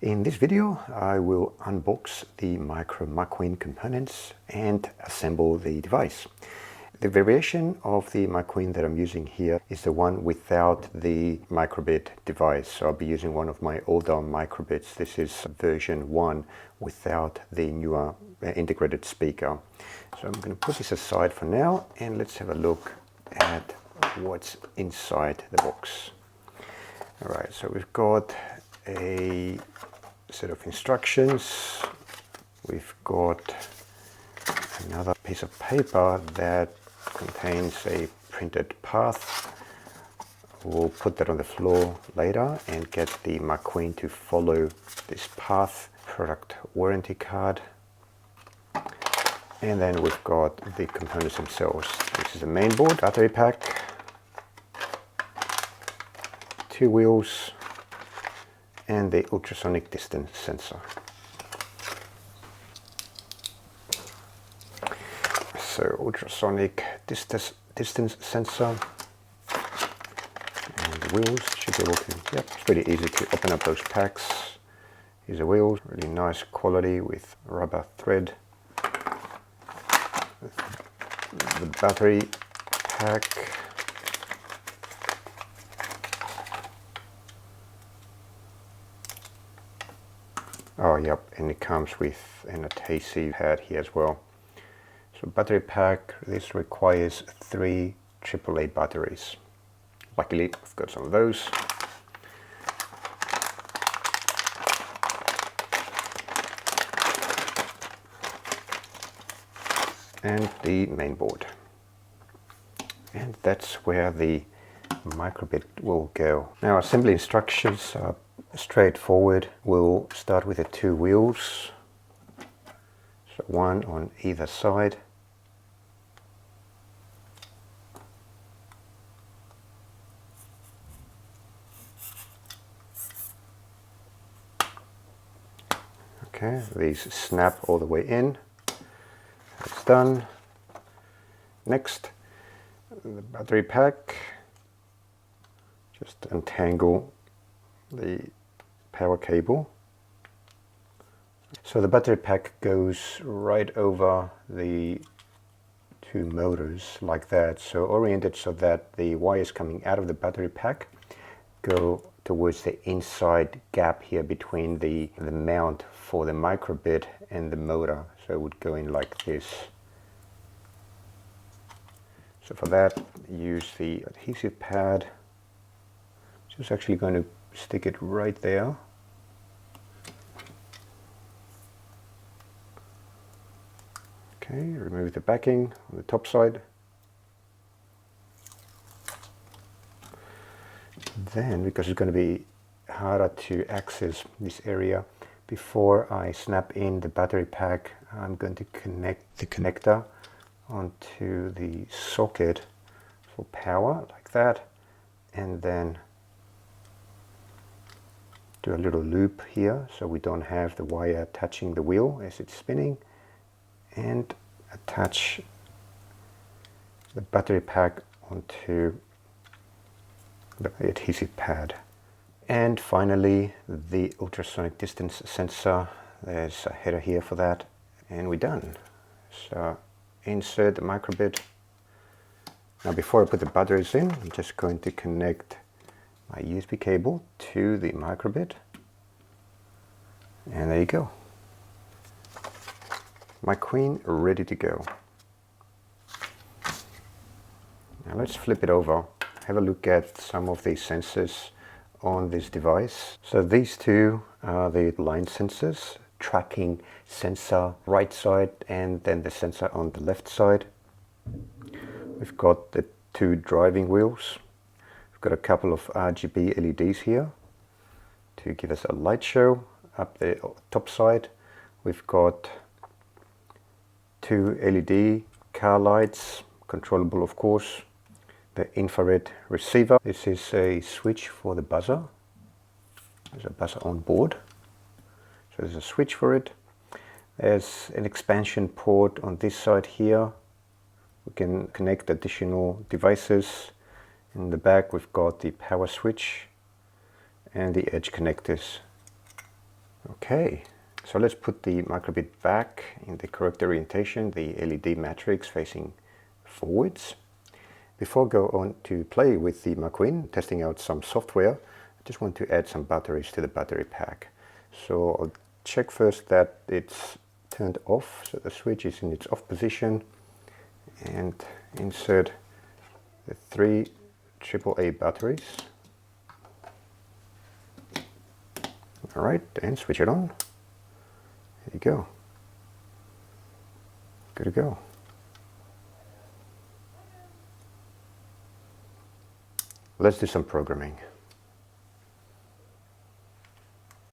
In this video I will unbox the Maqueen components and assemble the device. The variation of the Maqueen that I'm using here is the one without the microbit device. So I'll be using one of my older microbits. This is version 1 without the newer integrated speaker. So I'm going to put this aside for now and let's have a look at what's inside the box. Alright, so we've got a set of instructions. We've got another piece of paper that contains a printed path. We'll put that on the floor later and get the Maqueen to follow this path. Product warranty card. And then we've got the components themselves. This is the main board, battery pack, 2 wheels, and the ultrasonic distance sensor. So ultrasonic distance sensor, and the wheels should be able to, yep, it's pretty easy to open up those packs. Here's the wheels, really nice quality with rubber thread. The battery pack. Oh, yep, and it comes with an adhesive pad here as well. So battery pack, this requires 3 AAA batteries. Luckily, I've got some of those. And the main board. And that's where the microbit will go. Now, assembly instructions are straightforward. We'll start with the 2 wheels, so 1 on either side. Okay, these snap all the way in. That's done. Next, the battery pack. Just untangle the power cable. So the battery pack goes right over the 2 motors like that, so oriented so that the wires coming out of the battery pack go towards the inside gap here between the mount for the microbit and the motor. So it would go in like this. So for that, use the adhesive pad. Just actually going to stick it right there. Okay, remove the backing on the top side. Then, because it's going to be harder to access this area, before I snap in the battery pack, I'm going to connect the connector onto the socket for power, like that, and then do a little loop here so we don't have the wire touching the wheel as it's spinning, and attach the battery pack onto the adhesive pad. And finally, the ultrasonic distance sensor. There's a header here for that, and we're done. So insert the microbit. Now before I put the batteries in, I'm just going to connect my USB cable to the microbit, and there you go. Maqueen ready to go. Now let's flip it over, have a look at some of the sensors on this device. So these 2 are the line sensors, tracking sensor right side and then the sensor on the left side. We've got the 2 driving wheels. We've got a couple of RGB LEDs here to give us a light show. Up the top side, we've got 2 LED car lights, controllable of course. The infrared receiver. This is a switch for the buzzer. There's a buzzer on board. So there's a switch for it. There's an expansion port on this side here. We can connect additional devices. In the back we've got the power switch and the edge connectors. Okay, so let's put the microbit back in the correct orientation, the LED matrix facing forwards. Before I go on to play with the Maqueen, testing out some software, I just want to add some batteries to the battery pack. So I'll check first that it's turned off, so the switch is in its off position, and insert the 3 AAA batteries. Alright, and switch it on. There you go. Good to go. Let's do some programming.